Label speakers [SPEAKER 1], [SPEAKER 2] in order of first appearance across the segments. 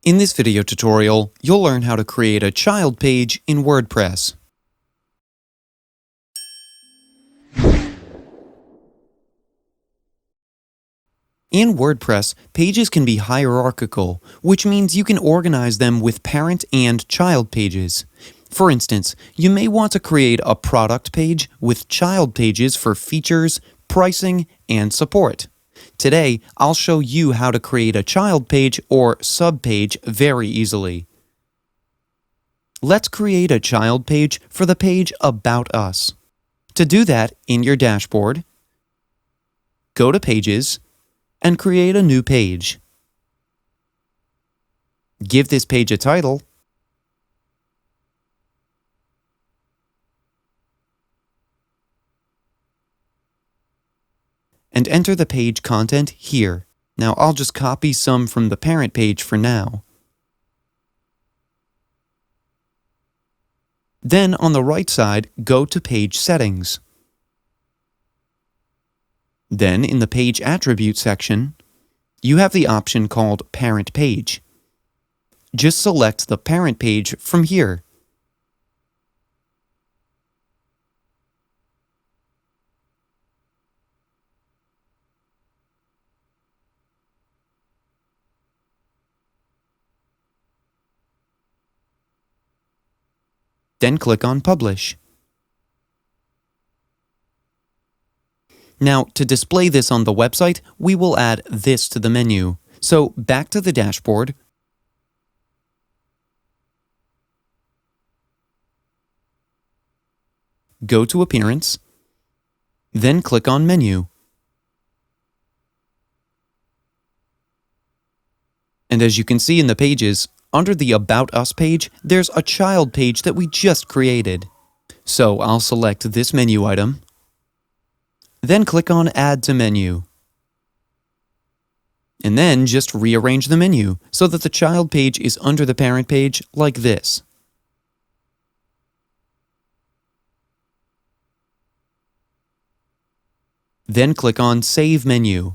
[SPEAKER 1] In this video tutorial, you'll learn how to create a child page in WordPress. In WordPress, pages can be hierarchical, which means you can organize them with parent and child pages. For instance, you may want to create a product page with child pages for features, pricing, and support. Today, I'll show you how to create a child page or subpage very easily. Let's create a child page for the page About Us. To do that, in your dashboard, go to Pages, and create a new page. Give this page a title, and enter the page content here. Now I'll just copy some from the parent page for now. Then on the right side, go to Page Settings. Then in the Page Attribute section, you have the option called Parent Page. Just select the parent page from here. Then click on Publish. Now, to display this on the website, we will add this to the menu. So, back to the dashboard, go to Appearance, then click on Menu. And as you can see in the pages, under the About Us page, there's a child page that we just created. So I'll select this menu item, then click on Add to Menu. And then just rearrange the menu so that the child page is under the parent page like this. Then click on Save Menu.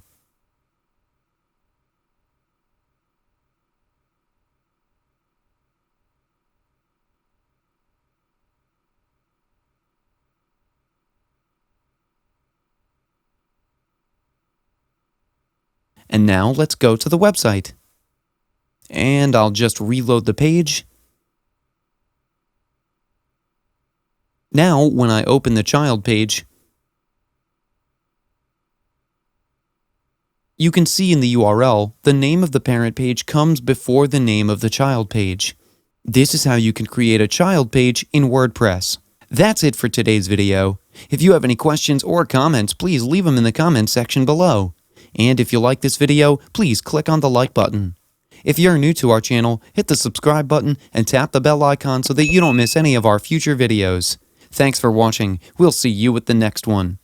[SPEAKER 1] And now let's go to the website. And I'll just reload the page. Now, when I open the child page, you can see in the URL, the name of the parent page comes before the name of the child page. This is how you can create a child page in WordPress. That's it for today's video. If you have any questions or comments, please leave them in the comments section below. And if you like this video, please click on the like button. If you're new to our channel, hit the subscribe button and tap the bell icon so that you don't miss any of our future videos. Thanks for watching. We'll see you with the next one.